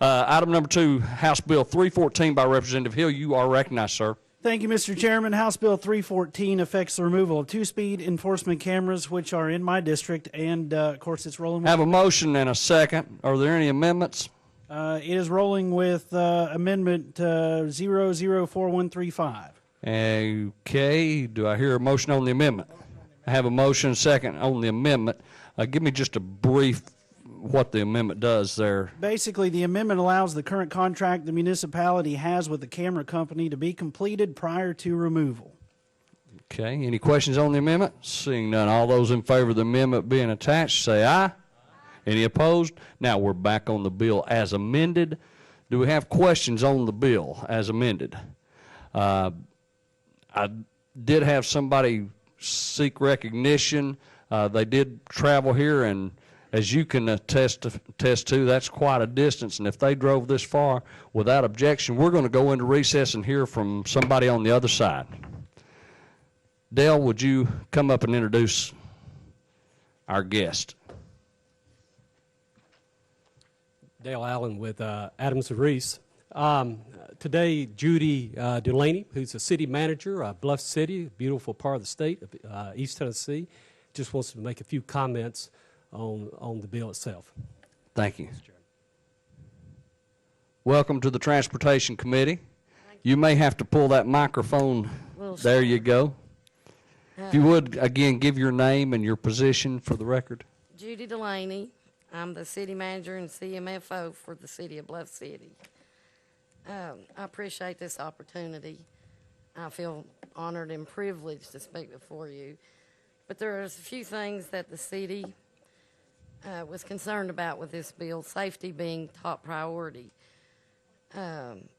Item number 2, House Bill 314 by Representative Hill. You are recognized, sir. Thank you, Mr. Chairman. House Bill 314 affects the removal of two-speed enforcement cameras, which are in my district, and, of course, it's rolling with... Have a motion and a second. Are there any amendments? It is rolling with Amendment 004135. Okay. Do I hear a motion on the amendment? I have a motion and a second on the amendment. Give me just a brief what the amendment does there. Basically, the amendment allows the current contract the municipality has with the camera company to be completed prior to removal. Okay. Any questions on the amendment? Seeing none, all those in favor of the amendment being attached, say aye. Any opposed? Now we're back on the bill as amended. Do we have questions on the bill as amended? I did have somebody seek recognition. They did travel here, and as you can attest to, that's quite a distance. And if they drove this far without objection, we're going to go into recess and hear from somebody on the other side. Dale, would you come up and introduce our guest? Dale Allen with Adams and Reese. Today, Judy Dulaney, who's the city manager of Bluff City, a beautiful part of the state of East Tennessee, just wants to make a few comments on the bill itself. Thank you. Welcome to the Transportation Committee. You may have to pull that microphone. There you go. If you would, again, give your name and your position for the record. Judy Dulaney. I'm the city manager and CMFO for the city of Bluff City. I appreciate this opportunity. I feel honored and privileged to speak before you. But there are a few things that the city was concerned about with this bill, safety being top priority.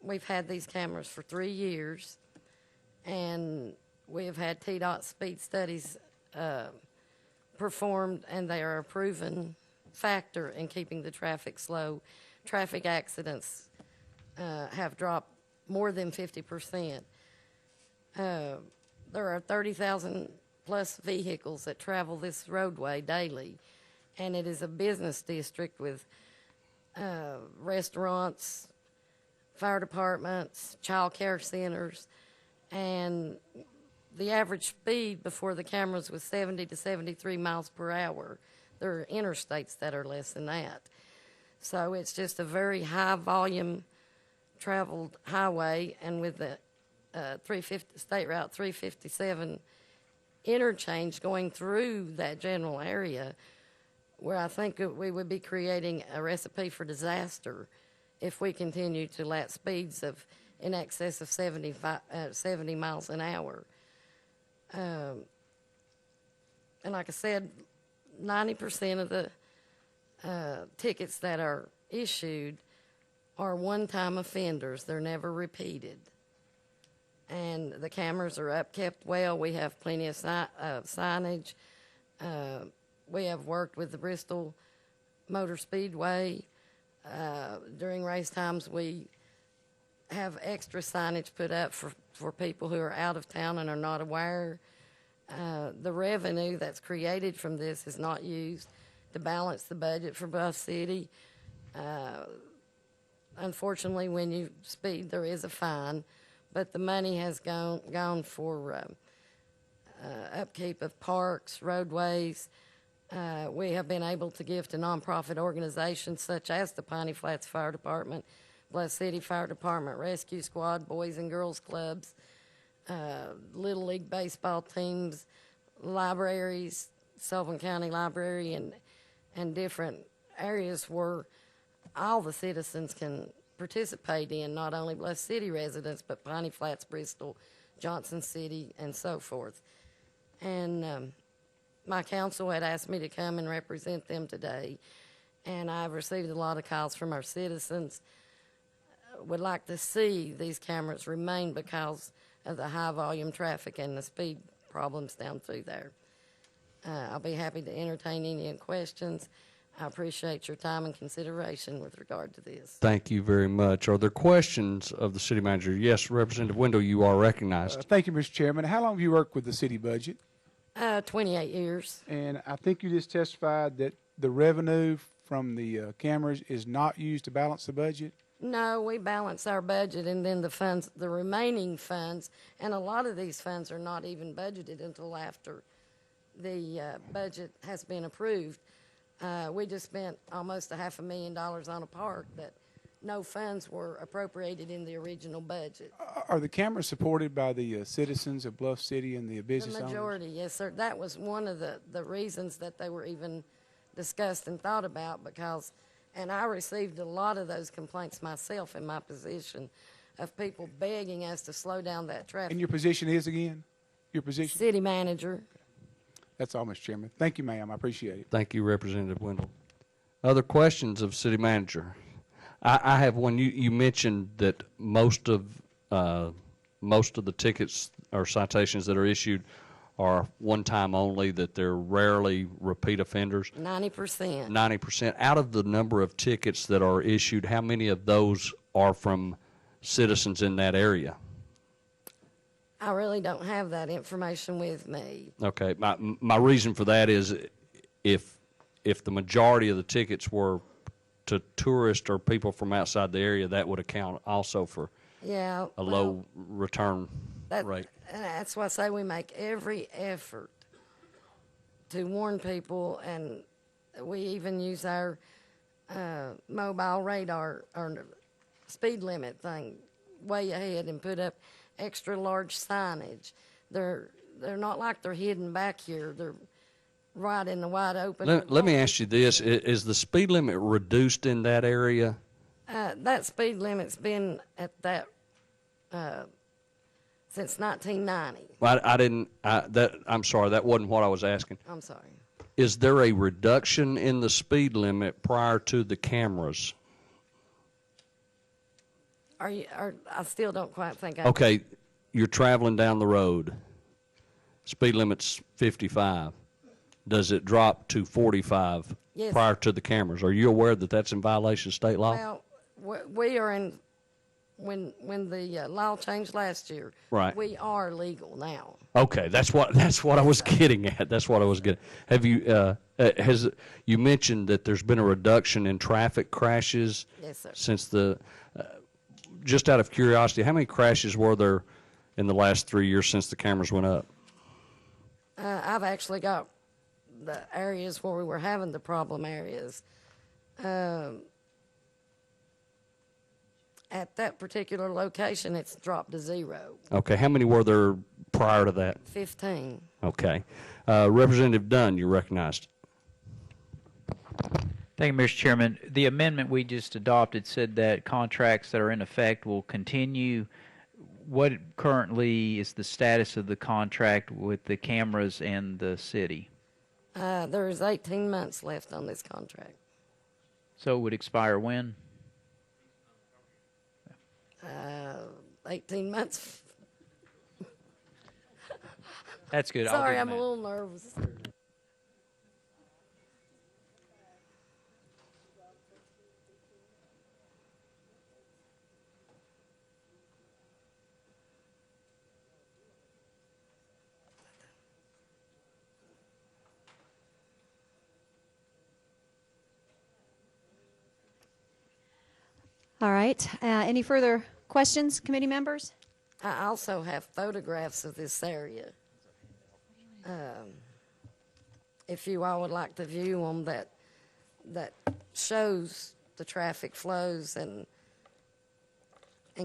We've had these cameras for 3 years, and we have had TDOT speed studies performed, and they are a proven factor in keeping the traffic slow. Traffic accidents have dropped more than 50%. There are 30,000 plus vehicles that travel this roadway daily, and it is a business district with restaurants, fire departments, child care centers, and the average speed before the cameras was 70 to 73 miles per hour. There are interstates that are less than that. So it's just a very high volume traveled highway, and with the State Route 357 interchange going through that general area, where I think we would be creating a recipe for disaster if we continue to let speeds of in excess of 70 miles an hour. And like I said, 90% of the tickets that are issued are one-time offenders. They're never repeated. And the cameras are upkept well. We have plenty of signage. We have worked with the Bristol Motor Speedway. During race times, we have extra signage put up for people who are out of town and are not aware. The revenue that's created from this is not used to balance the budget for Bluff City. Unfortunately, when you speed, there is a fine, but the money has gone for upkeep of parks, roadways. We have been able to give to nonprofit organizations such as the Piney Flats Fire Department, Bluff City Fire Department Rescue Squad, Boys and Girls Clubs, Little League baseball teams, libraries, Sullivan County Library, and different areas where all the citizens can participate in, not only Bluff City residents, but Piney Flats, Bristol, Johnson City, and so forth. And my council had asked me to come and represent them today, and I've received a lot of calls from our citizens. Would like to see these cameras remain because of the high volume traffic and the speed problems down through there. I'll be happy to entertain any questions. I appreciate your time and consideration with regard to this. Thank you very much. Are there questions of the city manager? Yes, Representative Wendell, you are recognized. Thank you, Mr. Chairman. How long have you worked with the city budget? 28 years. And I think you just testified that the revenue from the cameras is not used to balance the budget? No, we balance our budget and then the remaining funds, and a lot of these funds are not even budgeted until after the budget has been approved. We just spent almost $500,000 on a park that no funds were appropriated in the original budget. Are the cameras supported by the citizens of Bluff City and the The business owners? majority, yes, sir. That was one of the reasons that they were even discussed and thought about, because, and I received a lot of those complaints myself in my position of people begging us to slow down that traffic. And your position is again? Your position? City manager. That's all, Mr. Chairman. Thank you, ma'am. I appreciate it. Thank you, Representative Wendell. Other questions of City Manager? I have one. You mentioned that most of the tickets or citations that are issued are one time only, that they're rarely repeat offenders. 90%. 90%. Out of the number of tickets that are issued, how many of those are from citizens in that area? I really don't have that information with me. Okay. My reason for that is if the majority of the tickets were to tourists or people from outside the area, that would account also for Yeah. a low return rate. And that's why I say we make every effort to warn people, and we even use our mobile radar or speed limit thing way ahead and put up extra large signage. They're not like they're hidden back here. They're right in the wide open. Let me ask you this. Is the speed limit reduced in that area? That speed limit's been at that since 1990. Well, I'm sorry, that wasn't what I was asking. I'm sorry. Is there a reduction in the speed limit prior to the cameras? I still don't quite think I... Okay, you're traveling down the road. Speed limit's 55. Does it drop to 45 Yes. prior to the cameras? Are you aware that that's in violation of state law? Well, we are in... When the law changed last year, Right. we are legal now. Okay, that's what I was getting at. That's what I was getting. Have you you mentioned that there's been a reduction in traffic crashes? Yes, sir. Since the just out of curiosity, how many crashes were there in the last 3 years since the cameras went up? I've actually got the areas where we were having the problem areas. At that particular location, it's dropped to 0. Okay, how many were there prior to that? 15. Okay. Representative Dunn, you're recognized. Thank you, Mr. Chairman. The amendment we just adopted said that contracts that are in effect will continue. What currently is the status of the contract with the cameras and the city? There's 18 months left on this contract. So it would expire when? 18 months. That's good. I'll do Sorry, the I'm a math. little nervous. All right. Any further questions, committee members? I also have photographs of this area. If you all would like to view them, that shows the traffic flows and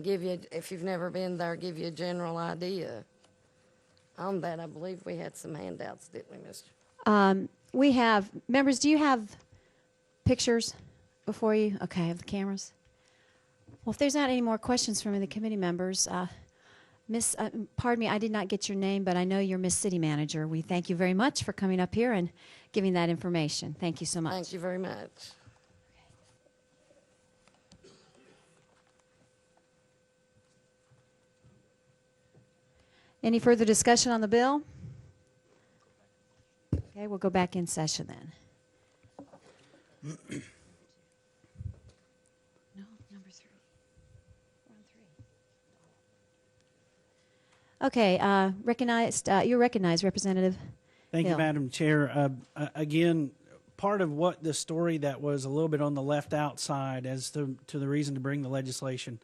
give you, if you've never been there, give you a general idea on that. I believe we had some handouts, didn't we, Mr.? We have, members, do you have pictures before you? Okay, of the cameras. Well, if there's not any more questions from the committee members, pardon me, I did not get your name, but I know you're Miss City Manager. We thank you very much for coming up here and giving that information. Thank you so much. Thank you very much. Any further discussion on the bill? Okay, we'll go back in session then. No, number 3. We're on 3. Okay, you're recognized, Representative Thank you, Hill. Madam Chair. Again, part of what the story that was a little bit on the left outside as to the reason to bring the legislation.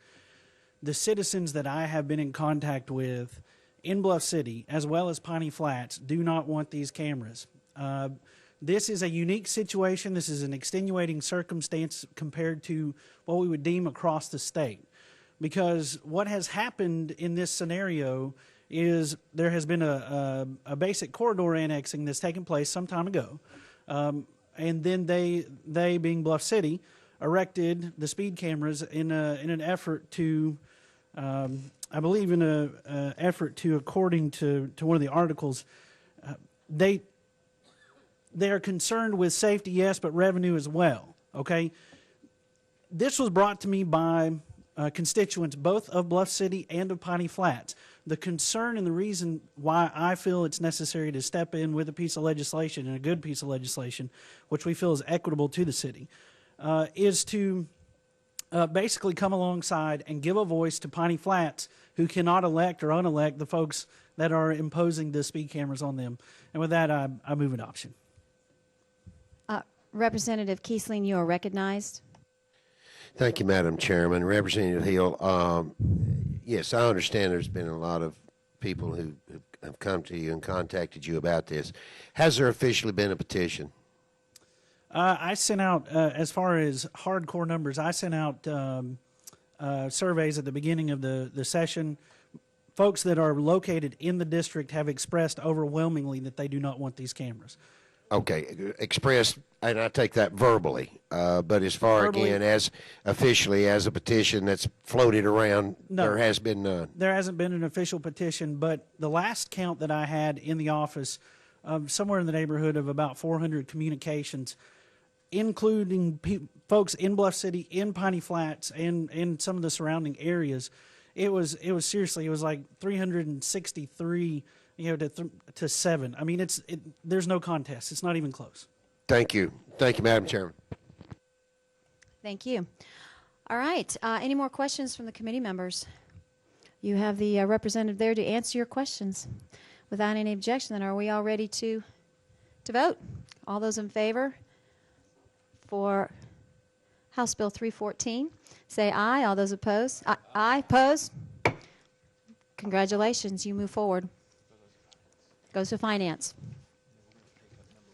The citizens that I have been in contact with in Bluff City, as well as Piney Flats, do not want these cameras. This is a unique situation. This is an extenuating circumstance compared to what we would deem across the state. Because what has happened in this scenario is there has been a basic corridor annexing that's taken place some time ago. And then they being Bluff City, erected the speed cameras in an effort to, I believe in an effort to, according to one of the articles, they are concerned with safety, yes, but revenue as well, okay? This was brought to me by constituents both of Bluff City and of Piney Flats. The concern and the reason why I feel it's necessary to step in with a piece of legislation, and a good piece of legislation, which we feel is equitable to the city, is to basically come alongside and give a voice to Piney Flats, who cannot elect or unelect the folks that are imposing the speed cameras on them. And with that, I move adoption. Representative Kiesling, you are recognized. Thank you, Madam Chairman. Representative Hill, yes, I understand there's been a lot of people who have come to you and contacted you about this. Has there officially been a petition? I sent out, as far as hardcore numbers, I sent out surveys at the beginning of the session. Folks that are located in the district have expressed overwhelmingly that they do not want these cameras. Okay, expressed, and I take that verbally, but as far, Verbally. again, as officially as a petition that's floated around, No. there has been none. There hasn't been an official petition, but the last count that I had in the office, somewhere in the neighborhood of about 400 communications, including folks in Bluff City, in Piney Flats, and some of the surrounding areas. It was seriously, it was like 363, to 7. I mean, there's no contest. It's not even close. Thank you. Thank you, Madam Chairman. Thank you. All right. Any more questions from the committee members? You have the representative there to answer your questions. Without any objection, then are we all ready to vote? All those in favor for House Bill 314, say aye. All those opposed? Aye. Opposed? Congratulations. You move forward. Goes to Finance.